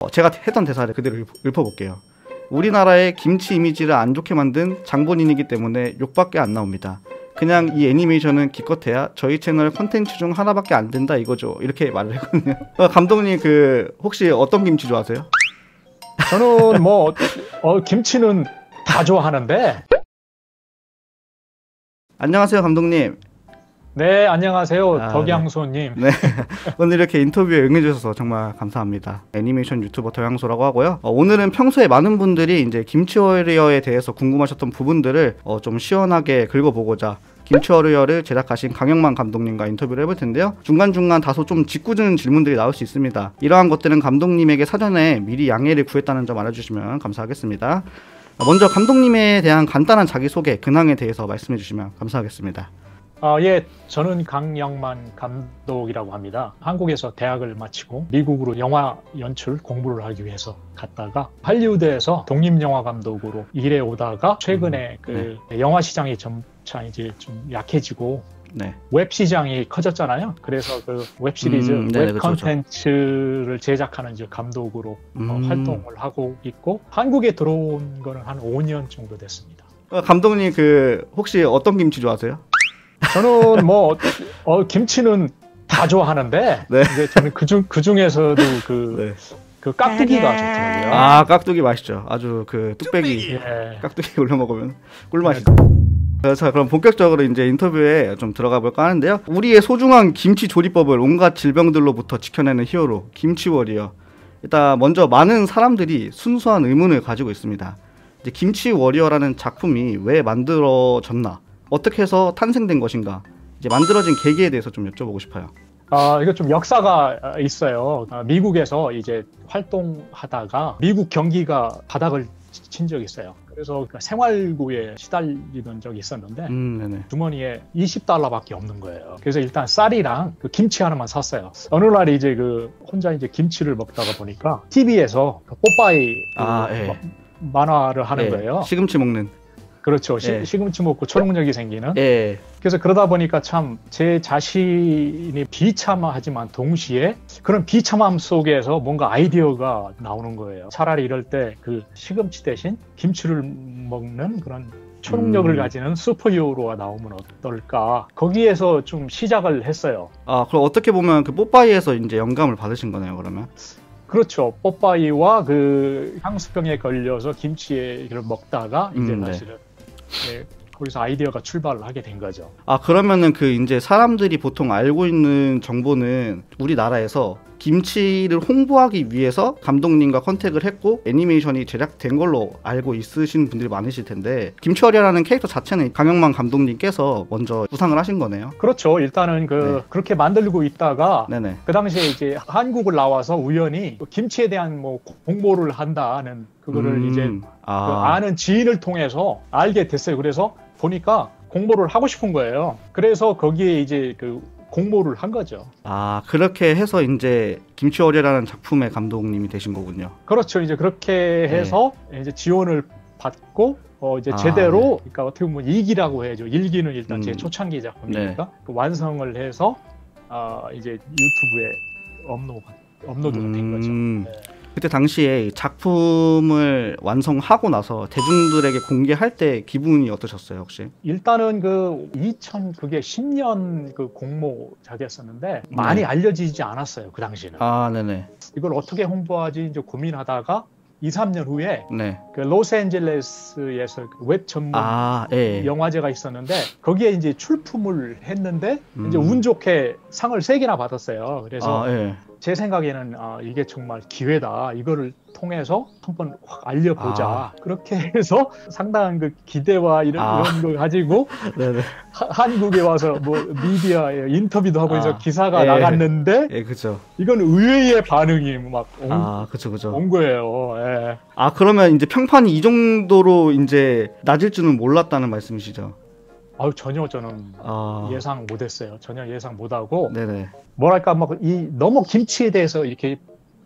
제가 했던 대사를 그대로 읊어볼게요. 우리나라의 김치 이미지를 안 좋게 만든 장본인이기 때문에 욕밖에 안 나옵니다. 그냥 이 애니메이션은 기껏해야 저희 채널 컨텐츠 중 하나밖에 안 된다 이거죠. 이렇게 말을 했거든요. 감독님 혹시 어떤 김치 좋아하세요? 저는 뭐 김치는 다 좋아하는데. 안녕하세요 감독님. 네, 안녕하세요. 덕양소님. 네. 오늘 이렇게 인터뷰에 응해주셔서 정말 감사합니다. 애니메이션 유튜버 덕양소라고 하고요. 오늘은 평소에 많은 분들이 이제 김치워리어에 대해서 궁금하셨던 부분들을 좀 시원하게 긁어보고자 김치워리어를 제작하신 강영만 감독님과 인터뷰를 해볼 텐데요. 중간중간 다소 좀 짓궂은 질문들이 나올 수 있습니다. 이러한 것들은 감독님에게 사전에 미리 양해를 구했다는 점 알아주시면 감사하겠습니다. 먼저 감독님에 대한 간단한 자기소개, 근황에 대해서 말씀해 주시면 감사하겠습니다. 예, 저는 강영만 감독이라고 합니다. 한국에서 대학을 마치고 미국으로 영화 연출 공부를 하기 위해서 갔다가 할리우드에서 독립영화 감독으로 일해 오다가 최근에 영화 시장이 점차 이제 좀 약해지고 웹 시장이 커졌잖아요. 그래서 그 웹 시리즈, 웹 컨텐츠를 제작하는 이제 감독으로 활동을 하고 있고, 한국에 들어온 거는 한 5년 정도 됐습니다. 감독님 혹시 어떤 김치 좋아하세요? 저는 뭐 김치는 다 좋아하는데 이제 저는 그 중에서도 그 깍두기가 좋더라고요. 아, 깍두기 맛있죠. 아주 뚝배기 깍두기 올려 먹으면 꿀맛이죠. 자, 그럼 본격적으로 이제 인터뷰에 좀 들어가 볼까 하는데요. 우리의 소중한 김치 조리법을 온갖 질병들로부터 지켜내는 히어로 김치워리어. 일단 먼저 많은 사람들이 순수한 의문을 가지고 있습니다. 이제 김치워리어라는 작품이 왜 만들어졌나? 어떻게 해서 탄생된 것인가? 이제 만들어진 계기에 대해서 좀 여쭤보고 싶어요. 이거 좀 역사가 있어요. 미국에서 이제 활동하다가 미국 경기가 바닥을 친 적이 있어요. 그래서 생활고에 시달리던 적이 있었는데 주머니에 $20밖에 없는 거예요. 그래서 일단 쌀이랑 김치 하나만 샀어요. 어느 날 이제 혼자 이제 김치를 먹다가 보니까 TV에서 뽀빠이 만화를 하는 거예요. 시금치 먹는. 그렇죠. 시금치 먹고 초능력이 생기는. 그래서 그러다 보니까 참 제 자신이 비참하지만 동시에 그런 비참함 속에서 뭔가 아이디어가 나오는 거예요. 차라리 이럴 때 시금치 대신 김치를 먹는 그런 초능력을 가지는 슈퍼히어로가 나오면 어떨까. 거기에서 좀 시작을 했어요. 그럼 어떻게 보면 뽀빠이에서 이제 영감을 받으신 거네요, 그러면? 그렇죠. 뽀빠이와 향수병에 걸려서 김치를 먹다가 이제 사실은 거기서 아이디어가 출발을 하게 된 거죠. 그러면은 이제 사람들이 보통 알고 있는 정보는 우리나라에서 김치를 홍보하기 위해서 감독님과 컨택을 했고 애니메이션이 제작된 걸로 알고 있으신 분들이 많으실 텐데, 김치워리어라는 캐릭터 자체는 강영만 감독님께서 먼저 구상을 하신 거네요. 그렇죠. 일단은 그렇게 만들고 있다가 그 당시에 이제 한국을 나와서 우연히 김치에 대한 공모를 한다는 그거를 이제 아는 지인을 통해서 알게 됐어요. 그래서 보니까 공모를 하고 싶은 거예요. 그래서 거기에 이제 공모를 한 거죠. 그렇게 해서 이제 김치워리어라는 작품의 감독님이 되신 거군요. 그렇죠. 이제 그렇게 해서 이제 지원을 받고 이제 제대로 그러니까 어떻게 보면 2기라고 해야죠. 1기는 일단 제 초창기 작품이니까 완성을 해서 이제 유튜브에 업로드가 된 거죠. 그때 당시에 작품을 완성하고 나서 대중들에게 공개할 때 기분이 어떠셨어요, 혹시? 일단은 10년 공모작이었었는데 많이 알려지지 않았어요, 그 당시에는. 이걸 어떻게 홍보하지 이제 고민하다가 2, 3년 후에 로스앤젤레스에서 웹 전문 영화제가 있었는데 거기에 이제 출품을 했는데 이제 운 좋게 상을 3개나 받았어요. 그래서 제 생각에는 이게 정말 기회다. 이거를 통해서 한번 확 알려보자. 그렇게 해서 상당한 기대와 이런 걸 가지고 한국에 와서 미디어에 인터뷰도 하고 해서 기사가 나갔는데 이건 의외의 반응이 온 거예요. 그러면 이제 평판이 이 정도로 이제 낮을 줄은 몰랐다는 말씀이시죠? 전혀 저는 예상 못했어요. 전혀 예상 못하고 뭐랄까 너무 김치에 대해서 이렇게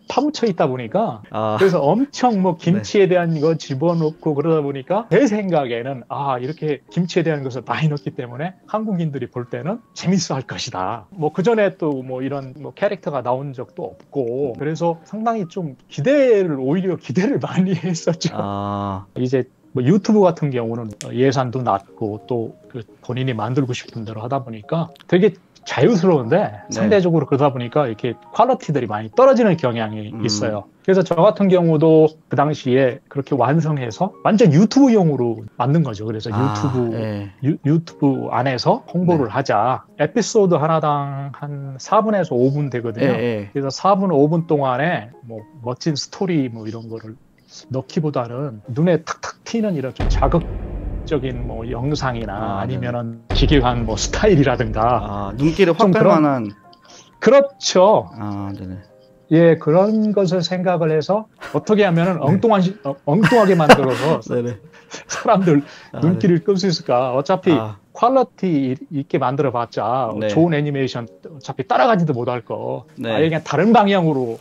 파묻혀 있다 보니까 그래서 엄청 뭐 김치에 대한 거 집어넣고 그러다 보니까 제 생각에는 이렇게 김치에 대한 것을 많이 넣기 때문에 한국인들이 볼 때는 재밌어 할 것이다. 뭐 그전에 또 뭐 이런 뭐 캐릭터가 나온 적도 없고 그래서 상당히 좀 오히려 기대를 많이 했었죠. 이제 뭐 유튜브 같은 경우는 예산도 낮고 또 그 본인이 만들고 싶은 대로 하다 보니까 되게 자유스러운데 상대적으로 그러다 보니까 이렇게 퀄리티들이 많이 떨어지는 경향이 있어요. 그래서 저 같은 경우도 그 당시에 그렇게 완성해서 완전 유튜브용으로 만든 거죠. 그래서 유튜브 안에서 홍보를 하자. 에피소드 하나당 한 4분에서 5분 되거든요. 그래서 4분, 5분 동안에 뭐 멋진 스토리 뭐 이런 거를 넣기보다는 눈에 탁탁 튀는 이런 좀 자극적인 뭐 영상이나 아니면은 기괴한 뭐 스타일이라든가 눈길을 확 뺄 만한 그렇죠. 네네. 예, 그런 것을 생각을 해서 어떻게 하면은 엉뚱하게 만들어서 사람들 눈길을 끌 수 있을까? 어차피 퀄리티 있게 만들어봤자 좋은 애니메이션 어차피 따라가지도 못할 거. 아예 그냥 다른 방향으로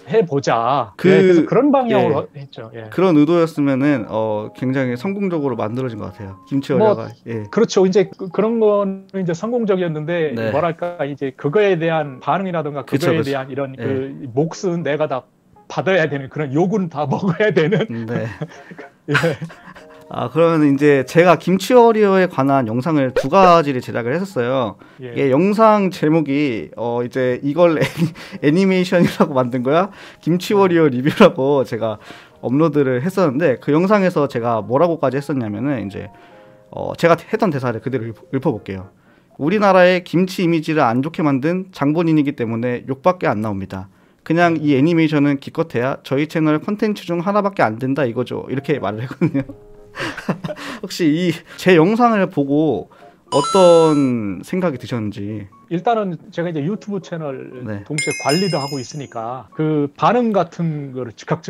해보자. 그래서 그런 방향으로 했죠. 그런 의도였으면은 굉장히 성공적으로 만들어진 것 같아요. 김치어려가. 그렇죠. 이제 그런 거는 이제 성공적이었는데 뭐랄까 이제 그거에 대한 반응이라든가 그거에 대한 이런 그 몫은 내가 다 받아야 되는 그런 욕은 다 먹어야 되는. 그러면 이제 제가 김치워리어에 관한 영상을 2가지를 제작을 했었어요. 영상 제목이 이제 이걸 애니메이션이라고 만든 거야? 김치워리어 리뷰라고 제가 업로드를 했었는데 그 영상에서 제가 뭐라고까지 했었냐면은 이제 제가 했던 대사를 그대로 읊어볼게요. 우리나라의 김치 이미지를 안 좋게 만든 장본인이기 때문에 욕밖에 안 나옵니다. 그냥 이 애니메이션은 기껏해야 저희 채널 콘텐츠 중 하나밖에 안 된다 이거죠. 이렇게 말을 했거든요. 혹시 제 영상을 보고 어떤 생각이 드셨는지. 일단은 제가 이제 유튜브 채널 동시에 관리도 하고 있으니까 그 반응 같은 거를 즉각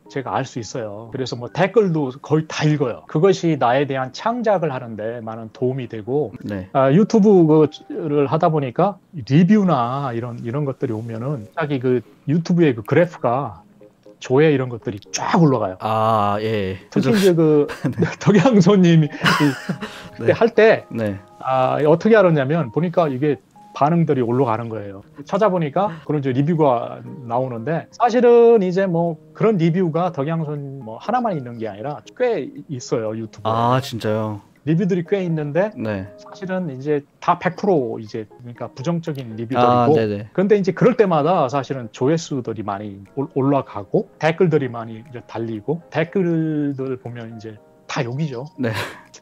제가 알 수 있어요. 그래서 뭐 댓글도 거의 다 읽어요. 그것이 나에 대한 창작을 하는데 많은 도움이 되고 유튜브를 하다 보니까 리뷰나 이런 것들이 오면은 자기 그 유튜브의 그 그래프가 조회 이런 것들이 쫙 올라가요. 특히 이제 그 덕양소님이 할 때 어떻게 알았냐면 보니까 이게 반응들이 올라가는 거예요. 찾아보니까 그런 이제 리뷰가 나오는데 사실은 이제 뭐 그런 리뷰가 덕양손 뭐 하나만 있는 게 아니라 꽤 있어요 유튜브에. 진짜요? 리뷰들이 꽤 있는데 사실은 이제 다 100% 이제 그러니까 부정적인 리뷰들이고 그런데 이제 그럴 때마다 사실은 조회수들이 많이 올라가고 댓글들이 많이 이제 달리고 댓글들 보면 이제 다 욕이죠.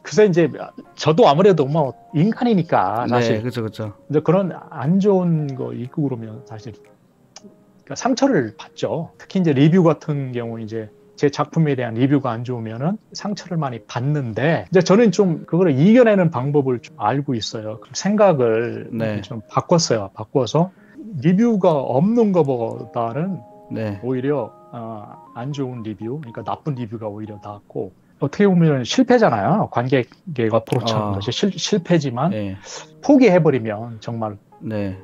그래서 이제 저도 아무래도 뭐 인간이니까 사실 그렇죠. 근데 그런 안 좋은 거 읽고 그러면 사실 그러니까 상처를 받죠. 특히 이제 리뷰 같은 경우 이제 제 작품에 대한 리뷰가 안 좋으면은 상처를 많이 받는데 이제 저는 좀 그거를 이겨내는 방법을 좀 알고 있어요. 생각을 좀 바꿨어요. 바꿔서 리뷰가 없는 것보다는 오히려 안 좋은 리뷰, 그러니까 나쁜 리뷰가 오히려 낫고 어떻게 보면 실패잖아요. 관객의 어프로치하는 것이 실패지만 포기해버리면 정말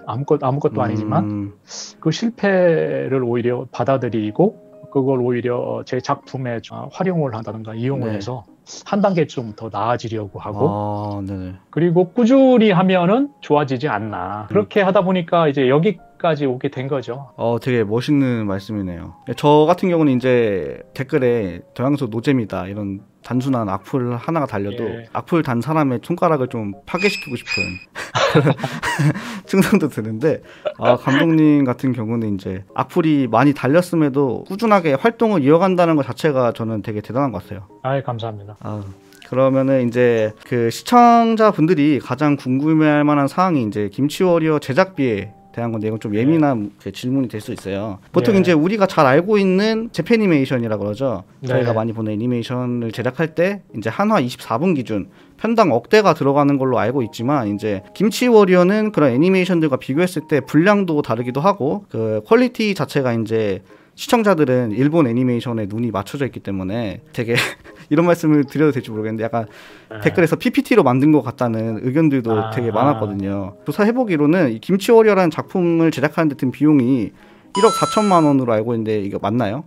아무것도 아니지만 그 실패를 오히려 받아들이고 그걸 오히려 제 작품에 활용을 한다든가 이용을 해서 한 단계 좀 더 나아지려고 하고 그리고 꾸준히 하면은 좋아지지 않나. 그렇게 하다 보니까 이제 여기까지 오게 된 거죠. 되게 멋있는 말씀이네요. 저 같은 경우는 이제 댓글에 덕양소 노잼이다 이런 단순한 악플 하나가 달려도 악플 단 사람의 손가락을 좀 파괴시키고 싶은 충동도 드는데 감독님 같은 경우는 이제 악플이 많이 달렸음에도 꾸준하게 활동을 이어간다는 것 자체가 저는 되게 대단한 것 같아요. 감사합니다. 그러면은 이제 그 시청자분들이 가장 궁금해할 만한 사항이 이제 김치워리어 제작비에 대한 건데 이건 좀 예민한 질문이 될 수 있어요. 보통 이제 우리가 잘 알고 있는 재패니메이션이라고 그러죠. 저희가 많이 보는 애니메이션을 제작할 때 이제 한화 24분 기준 편당 억대가 들어가는 걸로 알고 있지만 이제 김치워리어는 그런 애니메이션들과 비교했을 때 분량도 다르기도 하고 그 퀄리티 자체가 이제 시청자들은 일본 애니메이션에 눈이 맞춰져 있기 때문에 되게 이런 말씀을 드려도 될지 모르겠는데 약간 댓글에서 PPT로 만든 것 같다는 의견들도 되게 많았거든요. 조사해보기로는 이 김치워리어라는 작품을 제작하는 데 든 비용이 1억 4천만 원으로 알고 있는데 이거 맞나요?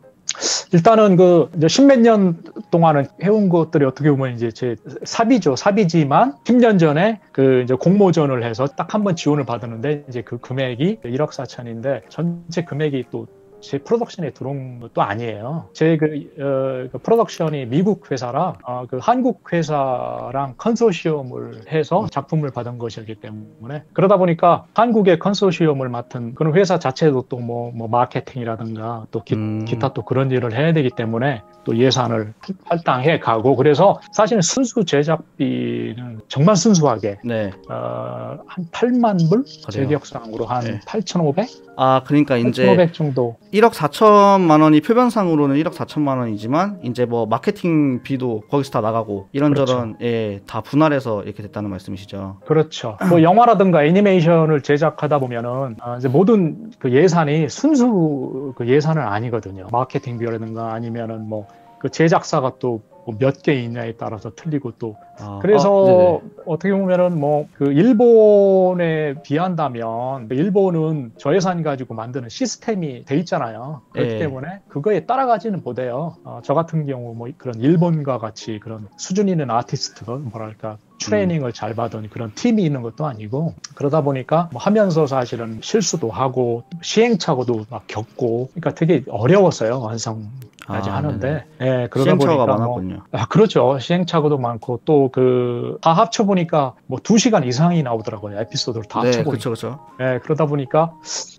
일단은 그 이제 십몇 년 동안은 해온 것들이 어떻게 보면 이제 제 사비지만 10년 전에 그 이제 공모전을 해서 딱 한 번 지원을 받았는데 이제 그 금액이 1억 4천인데 전체 금액이 또 제 프로덕션에 들어온 것도 아니에요. 제 그 프로덕션이 미국 회사라 그 한국 회사랑 컨소시엄을 해서 작품을 받은 것이기 때문에 그러다 보니까 한국의 컨소시엄을 맡은 그런 회사 자체도 또 뭐 마케팅이라든가 또 기타 또 그런 일을 해야 되기 때문에 또 예산을 할당해 가고 그래서 사실은 순수 제작비는 정말 순수하게 네. 한 8만 불? 제 기억상으로 한 네. 8,500? 아 그러니까 이제 8,500 정도. 1억 4천만 원이 표면상으로는 1억 4천만 원이지만 이제 뭐 마케팅 비도 거기서 다 나가고 이런저런 그렇죠. 예, 다 분할해서 이렇게 됐다는 말씀이시죠. 그렇죠. 뭐 영화라든가 애니메이션을 제작하다 보면은 이제 모든 그 예산이 순수 그 예산은 아니거든요. 마케팅 비라든가 아니면은 뭐 그 제작사가 또 몇 개 있냐에 따라서 틀리고 또 그래서 어떻게 보면은 뭐 그 일본에 비한다면 일본은 저예산 가지고 만드는 시스템이 돼 있잖아요. 그렇기 때문에 그거에 따라가지는 못해요. 저 같은 경우 뭐 그런 일본과 같이 그런 수준 있는 아티스트가 뭐랄까 트레이닝을 잘 받은 그런 팀이 있는 것도 아니고 그러다 보니까 뭐 하면서 사실은 실수도 하고 시행착오도 막 겪고 그러니까 되게 어려웠어요. 완성까지 하는데 예, 그러다 시행착오가 보니까 많았군요. 그렇죠. 시행착오도 많고 또 그 다 합쳐보니까 뭐 2시간 이상이 나오더라고요. 에피소드를 다 합쳐보니까. 그렇죠. 예, 그러다 보니까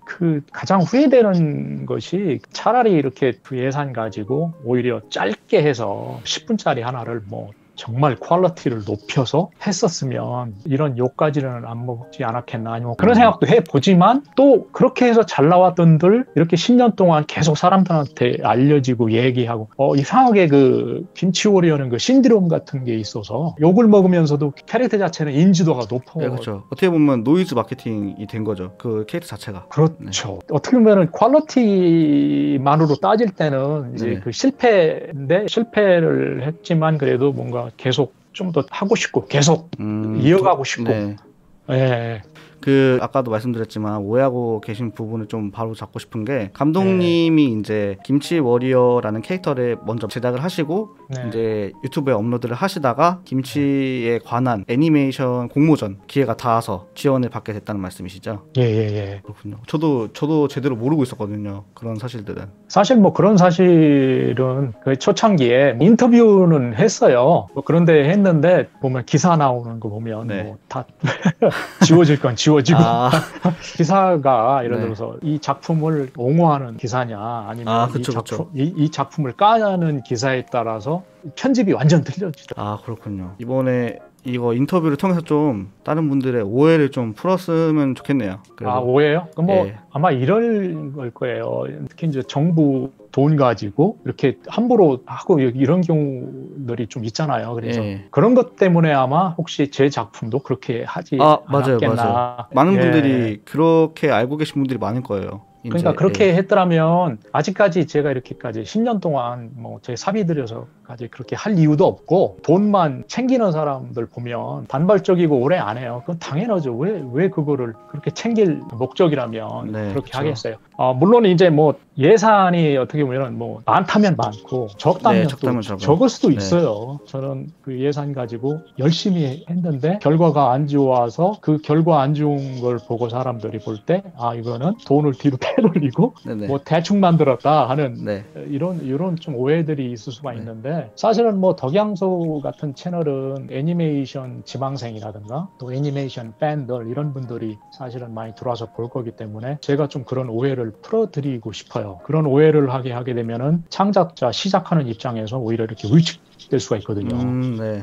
그 가장 후회되는 것이 차라리 이렇게 그 예산 가지고 오히려 짧게 해서 10분짜리 하나를 뭐 정말 퀄리티를 높여서 했었으면 이런 욕까지는 안 먹지 않았겠나 아니면 그런 생각도 해보지만 또 그렇게 해서 잘 나왔던들 이렇게 10년 동안 계속 사람들한테 알려지고 얘기하고 이상하게 그 김치오리어는 그 신드롬 같은 게 있어서 욕을 먹으면서도 캐릭터 자체는 인지도가 높아. 네, 그렇죠. 어떻게 보면 노이즈 마케팅이 된 거죠. 그 캐릭터 자체가. 그렇죠. 네. 어떻게 보면 퀄리티만으로 따질 때는 이제 그 실패인데 실패를 했지만 그래도 뭔가 계속 좀 더 하고 싶고 계속 이어가고 싶고 예. 그 아까도 말씀드렸지만 오해하고 계신 부분을 좀 바로 잡고 싶은 게 감독님이 이제 김치 워리어라는 캐릭터를 먼저 제작을 하시고 이제 유튜브에 업로드를 하시다가 김치에 관한 애니메이션 공모전 기회가 닿아서 지원을 받게 됐다는 말씀이시죠? 예. 그렇군요. 저도 제대로 모르고 있었거든요. 그런 사실들은. 사실 뭐 그런 사실은 그 초창기에 인터뷰는 했어요. 뭐 그런데 했는데 보면 기사 나오는 거 보면 뭐 다 지워질 건 지워지고 기사가 예를 들어서 이 작품을 옹호하는 기사냐 아니면 이 작품을 까는 기사에 따라서 편집이 완전 틀려지죠. 아 그렇군요. 이번에 이거 인터뷰를 통해서 좀 다른 분들의 오해를 좀 풀었으면 좋겠네요. 그래서. 오해요? 그럼 뭐 아마 이럴 걸 거예요. 특히 이제 정부 돈 가지고 이렇게 함부로 하고 이런 경우들이 좀 있잖아요. 그래서 그런 것 때문에 아마 혹시 제 작품도 그렇게 하지 않았겠나. 맞아요. 많은 분들이 그렇게 알고 계신 분들이 많을 거예요. 그러니까 그렇게 했더라면 아직까지 제가 이렇게까지 10년 동안 뭐 제 사비 들여서까지 그렇게 할 이유도 없고 돈만 챙기는 사람들 보면 단발적이고 오래 안 해요. 그건 당연하죠. 왜 그거를 그렇게 챙길 목적이라면 그렇게 하겠어요. 물론 이제 뭐 예산이 어떻게 보면 뭐 많다면 많고 적다면 또 적을 수도 있어요. 저는 그 예산 가지고 열심히 했는데 결과가 안 좋아서 그 결과 안 좋은 걸 보고 사람들이 볼 때 이거는 돈을 뒤로 빼돌리고 뭐 대충 만들었다 하는 이런 좀 오해들이 있을 수가 있는데 사실은 뭐 덕양소 같은 채널은 애니메이션 지망생이라든가 또 애니메이션 팬들 이런 분들이 사실은 많이 들어와서 볼 거기 때문에 제가 좀 그런 오해를 풀어드리고 싶어요. 그런 오해를 하게 되면은 창작자 시작하는 입장에서 오히려 이렇게 위축될 수가 있거든요.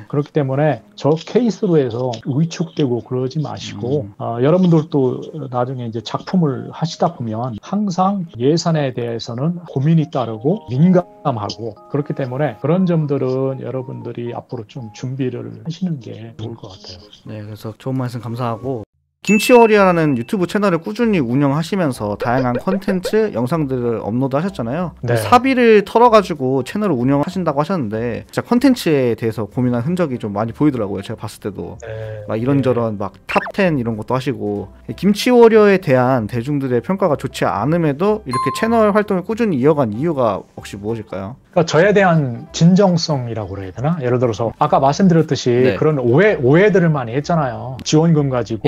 그렇기 때문에 저 케이스로 해서 위축되고 그러지 마시고 여러분들도 나중에 이제 작품을 하시다 보면 항상 예산에 대해서는 고민이 따르고 민감하고 그렇기 때문에 그런 점들은 여러분들이 앞으로 좀 준비를 하시는 게 좋을 것 같아요. 네, 그래서 좋은 말씀 감사하고 김치워리어라는 유튜브 채널을 꾸준히 운영하시면서 다양한 컨텐츠, 영상들을 업로드 하셨잖아요. 네. 사비를 털어가지고 채널을 운영하신다고 하셨는데 진짜 컨텐츠에 대해서 고민한 흔적이 좀 많이 보이더라고요. 제가 봤을 때도. 네. 막 이런저런 막 탑10 이런 것도 하시고 김치워리어에 대한 대중들의 평가가 좋지 않음에도 이렇게 채널 활동을 꾸준히 이어간 이유가 혹시 무엇일까요? 그러니까 저에 대한 진정성이라고 그래야 되나? 예를 들어서 아까 말씀드렸듯이 네. 그런 오해들을 많이 했잖아요. 지원금 가지고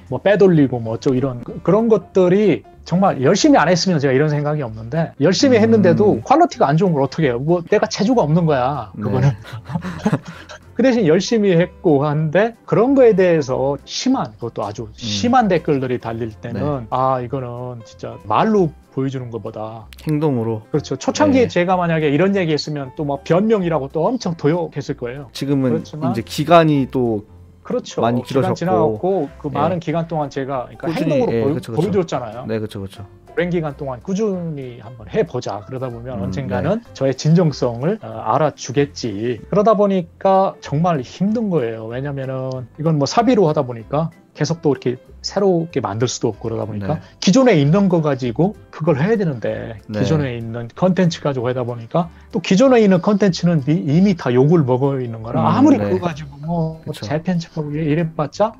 뭐 빼돌리고 뭐 어쩌고 이런 그런 것들이 정말 열심히 안 했으면 제가 이런 생각이 없는데 열심히 했는데도 퀄리티가 안 좋은 걸 어떻게 해요? 뭐 내가 재주가 없는 거야. 그거는. 네. 그 대신 열심히 했고 한데 그런 거에 대해서 그것도 아주 심한 댓글들이 달릴 때는 네. 아 이거는 진짜 말로 보여주는 것보다 행동으로. 그렇죠. 초창기에 네. 제가 만약에 이런 얘기 했으면 또 막 변명이라고 또 엄청 도욕했을 거예요. 지금은 그렇지만, 이제 기간이 또 그렇죠. 많이 길어졌고 기간 지나갔고 그 예. 많은 기간 동안 제가 그러니까 꾸준히, 행동으로 그쵸. 보여줬잖아요. 네, 그렇죠. 오랜 기간 동안 꾸준히 한번 해보자. 그러다 보면 언젠가는 네. 저의 진정성을 알아주겠지. 그러다 보니까 정말 힘든 거예요. 왜냐면은 이건 뭐 사비로 하다 보니까 계속 또 이렇게 새롭게 만들 수도 없고 그러다 보니까 네. 기존에 있는 거 가지고 그걸 해야 되는데 네. 기존에 있는 컨텐츠 가지고 하다 보니까 또 기존에 있는 컨텐츠는 이미 다 욕을 먹어 있는 거라 아무리 네. 그거 가지고 뭐 재편집하고 이래봤자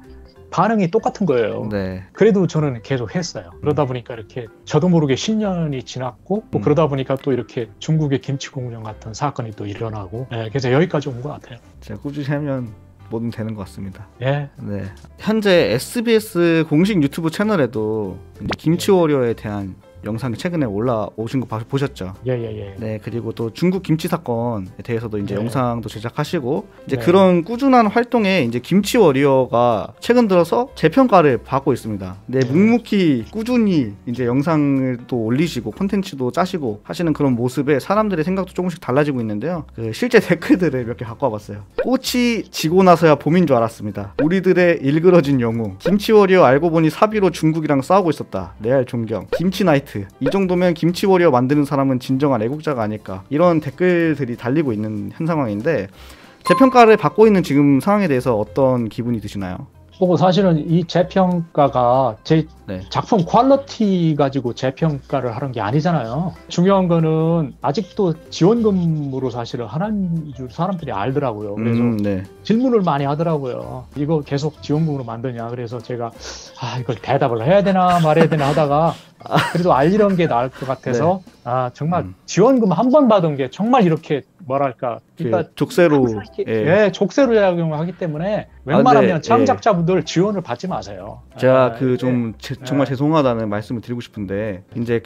반응이 똑같은 거예요. 네. 그래도 저는 계속 했어요. 그러다 보니까 이렇게 저도 모르게 10년이 지났고 또 그러다 보니까 또 이렇게 중국의 김치 공장 같은 사건이 또 일어나고 네, 그래서 여기까지 온 것 같아요. 제가 꾸준히 하면 뭐든 되는 것 같습니다. 예. 네. 현재 SBS 공식 유튜브 채널에도 이제 김치워리어에 대한 영상이 최근에 올라오신 거 보셨죠? 예. 네, 그리고 또 중국 김치 사건에 대해서도 이제 네. 영상도 제작하시고 이제 네. 그런 꾸준한 활동에 이제 김치워리어가 최근 들어서 재평가를 받고 있습니다. 네, 묵묵히 꾸준히 이제 영상을 또 올리시고 콘텐츠도 짜시고 하시는 그런 모습에 사람들의 생각도 조금씩 달라지고 있는데요. 그 실제 댓글들을 몇 개 갖고 와봤어요. 꽃이 지고 나서야 봄인 줄 알았습니다. 우리들의 일그러진 영웅. 김치워리어 알고 보니 사비로 중국이랑 싸우고 있었다. 레알 존경. 김치나이트. 이 정도면 김치워리어 만드는 사람은 진정한 애국자가 아닐까. 이런 댓글들이 달리고 있는 현 상황인데 재평가를 받고 있는 지금 상황에 대해서 어떤 기분이 드시나요? 사실은 이 재평가가 제 네. 작품 퀄리티 가지고 재평가를 하는 게 아니잖아요. 중요한 거는 아직도 지원금으로 사실은 하는 줄 사람들이 알더라고요. 그래서 네. 질문을 많이 하더라고요. 이거 계속 지원금으로 만드냐. 그래서 제가 이걸 대답을 해야 되나 말해야 되나 하다가 그래도 알리는 게 나을 것 같아서 네. 정말 지원금 한 번 받은 게 정말 이렇게 뭐랄까 그러니까 족쇄로 예, 족쇄로 작용을 하기 때문에 웬만하면 창작자분들 지원을 받지 마세요. 제가 정말 죄송하다는 말씀을 드리고 싶은데 이제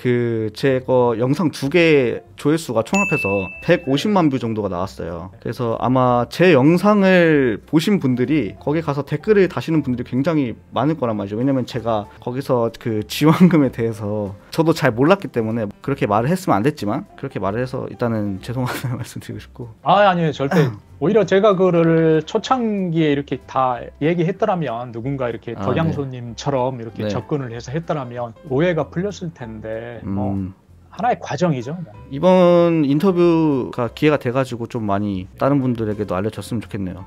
제 거 영상 2개 조회수가 총합해서 150만 뷰 정도가 나왔어요. 그래서 아마 제 영상을 보신 분들이 거기 가서 댓글을 다시는 분들이 굉장히 많을 거란 말이죠. 왜냐면 제가 거기서 그 지원금에 대해서 저도 잘 몰랐기 때문에 그렇게 말을 했으면 안 됐지만 그렇게 말을 해서 일단은 죄송하다는 말씀 드리고 싶고 아니에요. 절대 오히려 제가 그거를 초창기에 이렇게 다 얘기했더라면 누군가 이렇게 덕양소님처럼 이렇게 네. 접근을 해서 했더라면 오해가 풀렸을 텐데 하나의 과정이죠. 이번 인터뷰가 기회가 돼가지고 좀 많이 다른 분들에게도 알려졌으면 좋겠네요.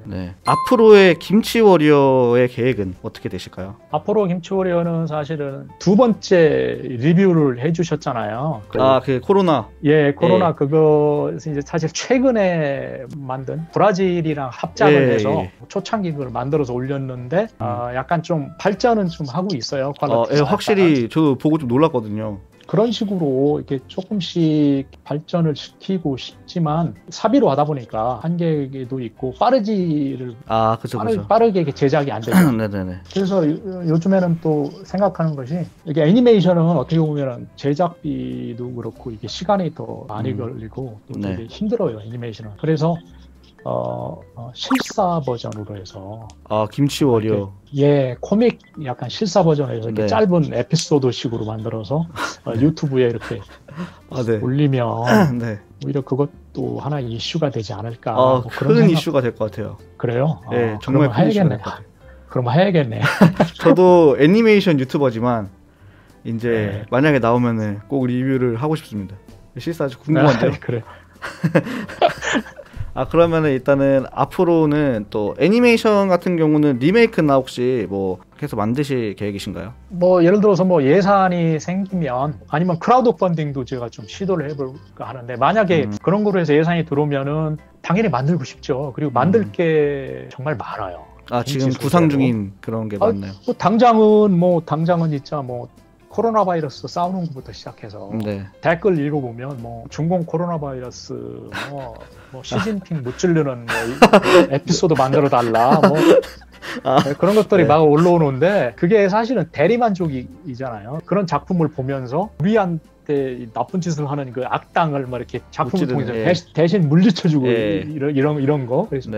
네. 앞으로의 김치워리어의 계획은 어떻게 되실까요? 앞으로 김치워리어는 사실은 2번째 리뷰를 해주셨잖아요. 그 코로나. 예, 코로나 그거 이제 사실 최근에 만든 브라질이랑 합작을 해서 초창기 그걸 만들어서 올렸는데 약간 좀 발전은 좀 하고 있어요. 확실히 저도 보고 좀 놀랐거든요. 그런 식으로 이렇게 조금씩 발전을 시키고 싶지만 사비로 하다 보니까 한계도 있고 빠르게 이렇게 제작이 안 되죠. 네네네. 그래서 요즘에는 또 생각하는 것이 이게 애니메이션은 어떻게 보면 제작비도 그렇고 이게 시간이 더 많이 걸리고 또 되게 힘들어요 애니메이션은. 그래서 실사 버전으로 해서 김치워리어 코믹 약간 실사 버전에서 이렇게 짧은 에피소드식으로 만들어서 유튜브에 이렇게 올리면 오히려 그것도 하나의 이슈가 되지 않을까. 큰 이슈가 될 것 같아요. 그래요? 네, 정말 큰 이슈가 될 것 같아요. 그럼 해야겠네. 저도 애니메이션 유튜버지만 이제 만약에 나오면은 꼭 리뷰를 하고 싶습니다. 실사 아주 궁금한데요. 그래. 아 그러면은 일단은 앞으로는 또 애니메이션 같은 경우는 리메이크나 혹시 뭐 계속 만드실 계획이신가요? 뭐 예를 들어서 뭐 예산이 생기면 아니면 크라우드 펀딩도 제가 좀 시도를 해볼까 하는데 만약에 그런 거로 해서 예산이 들어오면은 당연히 만들고 싶죠. 그리고 만들 게 정말 많아요. 아 지금 구상 중인 그런 게 많나요? 뭐 당장은 진짜 뭐 코로나 바이러스 싸우는 것부터 시작해서 네. 댓글 읽어보면 뭐 중공 코로나 바이러스 뭐 시진핑 못 찌르는 뭐 에피소드 만들어 달라 뭐 그런 것들이 막 올라오는데 그게 사실은 대리만족이잖아요. 그런 작품을 보면서 우리한테 나쁜 짓을 하는 그 악당을 막 이렇게 작품을 통해서 대신 물리쳐주고 이런 거. 그래서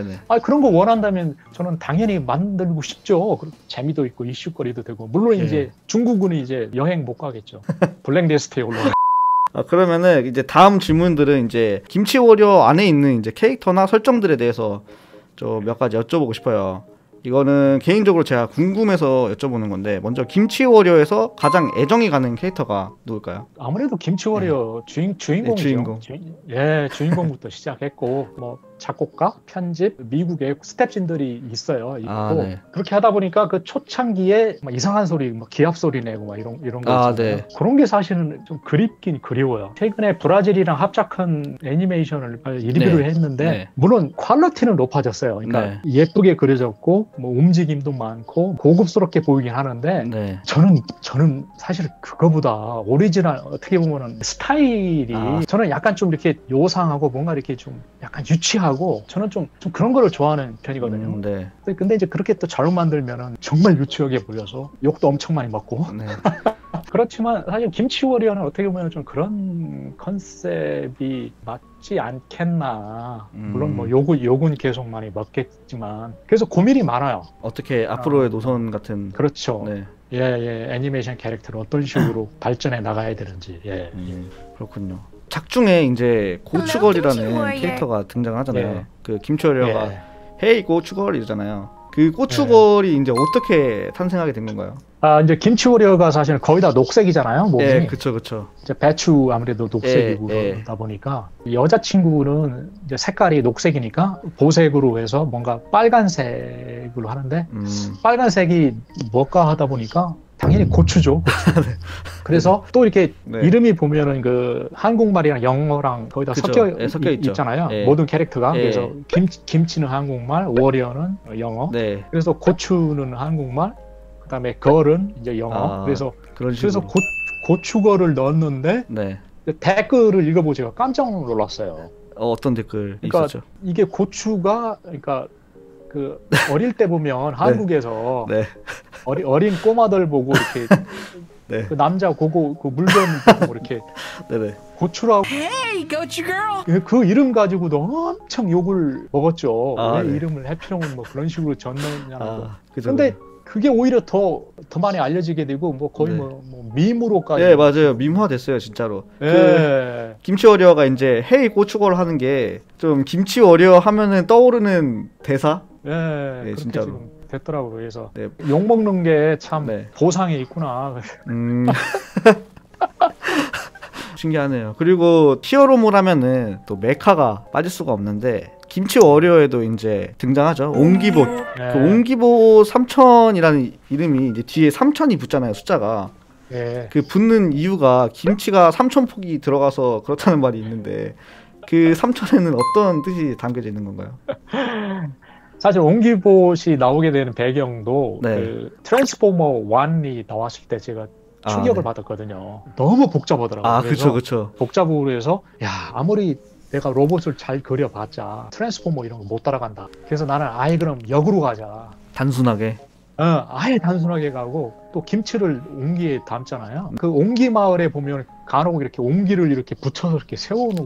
그런 거 원한다면 저는 당연히 만들고 싶죠. 재미도 있고 이슈거리도 되고 물론 이제 중국은 이제 여행 못 가겠죠. 블랙리스트에 올라가. 그러면은 이제 다음 질문들은 이제 김치 워리어 안에 있는 이제 캐릭터나 설정들에 대해서 좀 몇 가지 여쭤보고 싶어요. 이거는 개인적으로 제가 궁금해서 여쭤보는 건데 먼저 김치 워리어에서 가장 애정이 가는 캐릭터가 누굴까요? 아무래도 김치 워리어 주인공이죠. 주인공. 주인공부터 시작했고 뭐 작곡가, 편집, 미국의 스텝진들이 있어요. 그렇게 하다 보니까 그 초창기에 막 이상한 소리, 막 기합 소리 내고 막 이런 거 있잖아요. 그런 게 사실은 좀 그립긴 그리워요. 최근에 브라질이랑 합작한 애니메이션을 리뷰를 했는데 물론 퀄리티는 높아졌어요. 그러니까 예쁘게 그려졌고 뭐 움직임도 많고 고급스럽게 보이긴 하는데 저는 사실 그거보다 오리지널 어떻게 보면은 스타일이 저는 약간 좀 이렇게 요상하고 뭔가 이렇게 좀 약간 유치하고 저는 좀 그런 거를 좋아하는 편이거든요. 근데 이제 그렇게 또 잘못 만들면은 정말 유치하게 보여서 욕도 엄청 많이 먹고. 그렇지만 사실 김치 워리어는 어떻게 보면 좀 그런 컨셉이 맞지 않겠나. 물론 뭐 욕은 계속 많이 먹겠지만 그래서 고민이 많아요. 어떻게 앞으로의 노선 같은. 그렇죠. 애니메이션 캐릭터를 어떤 식으로 발전해 나가야 되는지. 그렇군요. 작중에 이제 고추걸이라는 캐릭터가 등장하잖아요. 그 김치 워리어가 헤이 고추걸이잖아요. 그 고추걸이 이제 어떻게 탄생하게 된 건가요? 이제 김치 워리어가 사실 거의 다 녹색이잖아요. 몸이. 그쵸. 이제 배추 아무래도 녹색이고 그러다 보니까 여자친구는 이제 색깔이 녹색이니까 보색으로 해서 뭔가 빨간색으로 하는데 빨간색이 뭘까 하다 보니까 당연히 고추죠. 그래서 또 이렇게 이름이 보면은 그 한국말이랑 영어랑 거의 다 섞여 있잖아요. 모든 캐릭터가. 그래서 김치는 한국말, 워리어는 영어. 그래서 고추는 한국말, 그다음에 걸은 이제 영어. 그래서 고추걸을 넣었는데 댓글을 읽어보세요. 깜짝 놀랐어요. 어떤 댓글 있었죠? 이게 고추가 그러니까 그 어릴 때 보면 한국에서 어린 꼬마들 보고 이렇게 그 남자 고고 그 물건 보고 이렇게 고추라고 그 이름 가지고도 엄청 욕을 먹었죠. 왜 이름을 해피롱은 뭐 그런 식으로 졌느냐고. 근데 그게 오히려 더 많이 알려지게 되고 뭐 거의 뭐 밈으로까지. 맞아요. 밈화 됐어요, 진짜로. 그 김치 워리어가 이제 헤이 고추걸 하는 게 좀 김치 워리어 하면은 떠오르는 대사? 그렇게 진짜로 지금 됐더라고요. 그래서 욕 먹는 게 참 보상이 있구나. 신기하네요. 그리고 히어로물 하면은 또 메카가 빠질 수가 없는데 김치 워리어에도 이제 등장하죠. 옹기보. 그 옹기보 3000이라는 이름이 이제 뒤에 3000이 붙잖아요, 숫자가. 그 붙는 이유가 김치가 3000폭이 들어가서 그렇다는 말이 있는데 그 3000에는 어떤 뜻이 담겨져 있는 건가요? 사실 옹기봇이 나오게 되는 배경도 그 트랜스포머 1이 나왔을 때 제가 충격을 받았거든요. 너무 복잡하더라고요. 그쵸. 복잡으로 해서 아무리 내가 로봇을 잘 그려봤자 트랜스포머 이런 거 못 따라간다. 그래서 나는 아예 그럼 역으로 가자. 단순하게? 아예 단순하게 가고 또 김치를 옹기에 담잖아요. 그 옹기 마을에 보면 간혹 이렇게 옹기를 이렇게 붙여서 이렇게 세워놓고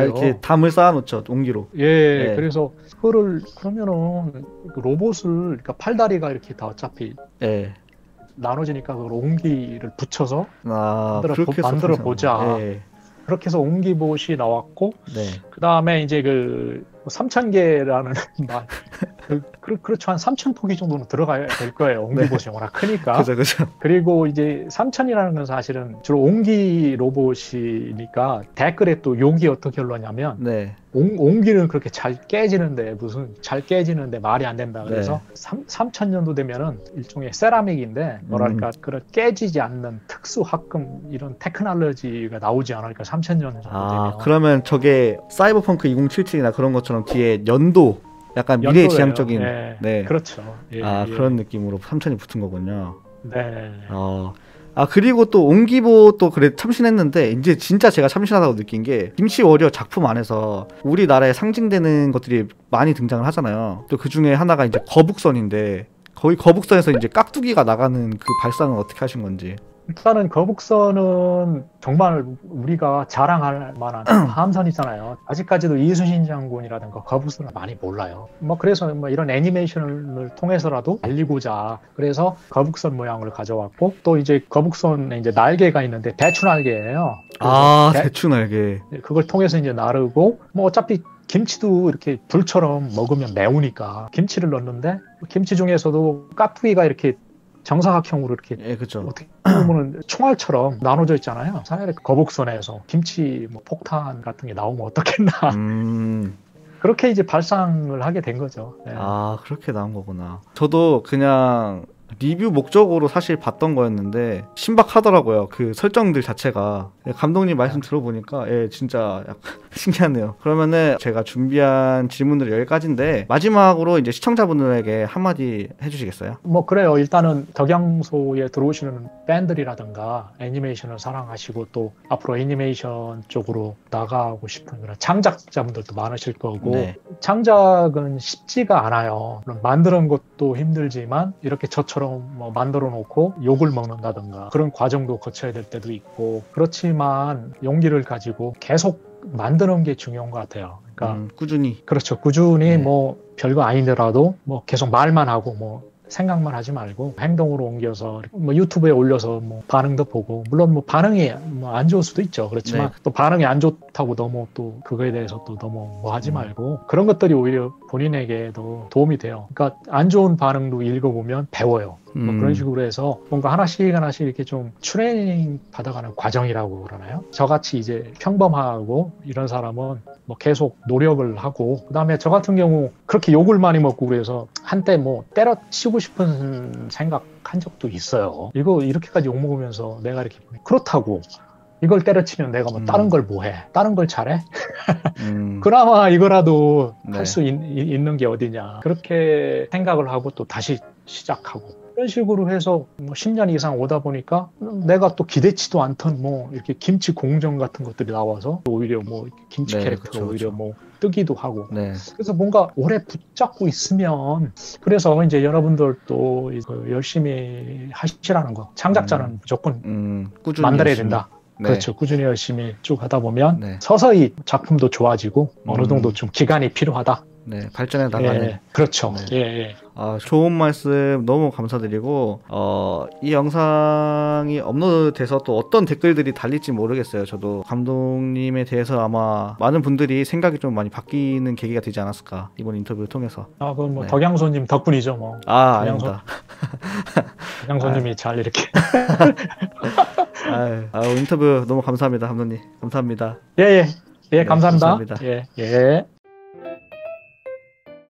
이렇게 담을 쌓아놓죠, 옹기로. 그래서 그거를 그러면은 로봇을 그러니까 팔다리가 이렇게 다 어차피 나눠지니까 그걸 옹기를 붙여서 만들어 보자. 그렇게 해서 옹기봇이 나왔고 그 다음에 이제 그 3000개라는 말 그렇죠. 한 3,000포기 정도는 들어가야 될 거예요. 옹기봇이 워낙 크니까. 그죠. 그리고 이제 3,000이라는 건 사실은 주로 옹기 로봇이니까 댓글에 또 욕이 어떻게 흘러냐면 옹기는 그렇게 잘 깨지는데 무슨 잘 깨지는데 말이 안 된다. 그래서 3,000년도 되면은 일종의 세라믹인데 뭐랄까 그런 깨지지 않는 특수 합금 이런 테크놀로지가 나오지 않을까 3,000년 정도 되면. 그러면 저게 사이버펑크 2077이나 그런 것처럼 뒤에 연도 약간 미래지향적인 그렇죠. 그런 느낌으로 3,000이 붙은 거군요. 네. 그리고 또 옹기보 또 그래 참신했는데 이제 진짜 제가 참신하다고 느낀 게 김치 워리어 작품 안에서 우리나라에 상징되는 것들이 많이 등장을 하잖아요. 또 그 중에 하나가 이제 거북선인데 거의 거북선에서 이제 깍두기가 나가는 그 발상은 어떻게 하신 건지. 일단은 거북선은 정말 우리가 자랑할 만한 함선이잖아요. 아직까지도 이순신 장군이라든가 거북선을 많이 몰라요. 그래서 이런 애니메이션을 통해서라도 알리고자 그래서 거북선 모양을 가져왔고 또 이제 거북선에 이제 날개가 있는데 대추 날개예요. 대추 날개. 그걸 통해서 이제 나르고 어차피 김치도 이렇게 불처럼 먹으면 매우니까 김치를 넣는데 김치 중에서도 깍두기가 이렇게 정사각형으로 이렇게 어떻게 보면 총알처럼 나눠져 있잖아요. 차라리 거북선에서 김치 폭탄 같은 게 나오면 어떻겠나. 그렇게 이제 발상을 하게 된 거죠. 그렇게 나온 거구나. 저도 그냥 리뷰 목적으로 사실 봤던 거였는데 신박하더라고요. 그 설정들 자체가. 감독님 말씀 들어보니까 진짜 약간 신기하네요. 그러면은 제가 준비한 질문들이 여기까지인데 마지막으로 이제 시청자분들에게 한마디 해주시겠어요? 그래요. 일단은 덕양소에 들어오시는 팬들이라든가 애니메이션을 사랑하시고 또 앞으로 애니메이션 쪽으로 나가고 싶은 그런 창작자분들도 많으실 거고 창작은 쉽지가 않아요. 만드는 것도 힘들지만 이렇게 저처럼 만들어 놓고 욕을 먹는다든가 그런 과정도 거쳐야 될 때도 있고 그렇지만 용기를 가지고 계속 만드는 게 중요한 것 같아요. 그러니까 꾸준히. 그렇죠. 꾸준히 별거 아니더라도 계속 말만 하고 생각만 하지 말고 행동으로 옮겨서 유튜브에 올려서 반응도 보고 물론 반응이 안 좋을 수도 있죠. 그렇지만 또 반응이 안 좋다고 너무 또 그거에 대해서 또 너무 하지 말고 그런 것들이 오히려 본인에게도 도움이 돼요. 그러니까 안 좋은 반응도 읽어보면 배워요. 그런 식으로 해서 뭔가 하나씩 이렇게 좀 트레이닝 받아가는 과정이라고 그러나요? 저같이 이제 평범하고 이런 사람은 계속 노력을 하고 그다음에 저 같은 경우 그렇게 욕을 많이 먹고 그래서 한때 때려치고 싶은 생각 한 적도 있어요. 이거 이렇게까지 욕 먹으면서 내가 이렇게 그렇다고 이걸 때려치면 내가 다른 걸 해? 다른 걸 잘해? 그나마 이거라도 할 수 있는 게 어디냐. 그렇게 생각을 하고 또 다시 시작하고 이런 식으로 해서 10년 이상 오다 보니까 내가 또 기대치도 않던 이렇게 김치 공정 같은 것들이 나와서 오히려 김치 캐릭터가 오히려 뜨기도 하고 그래서 뭔가 오래 붙잡고 있으면 그래서 이제 여러분들도 열심히 하시라는 거. 창작자는 무조건 꾸준히 만들어야 된다. 그렇죠. 꾸준히 열심히 쭉 하다 보면 서서히 작품도 좋아지고 어느 정도 좀 기간이 필요하다. 발전해 나가는. 그렇죠. 좋은 말씀 너무 감사드리고 이 영상이 업로드돼서 또 어떤 댓글들이 달릴지 모르겠어요. 저도 감독님에 대해서 아마 많은 분들이 생각이 좀 많이 바뀌는 계기가 되지 않았을까 이번 인터뷰를 통해서. 그건 덕양소님 덕분이죠 아닙니다. 덕양소님이 잘 이렇게. 인터뷰 너무 감사합니다, 감독님. 감사합니다. 감사합니다. 감사합니다.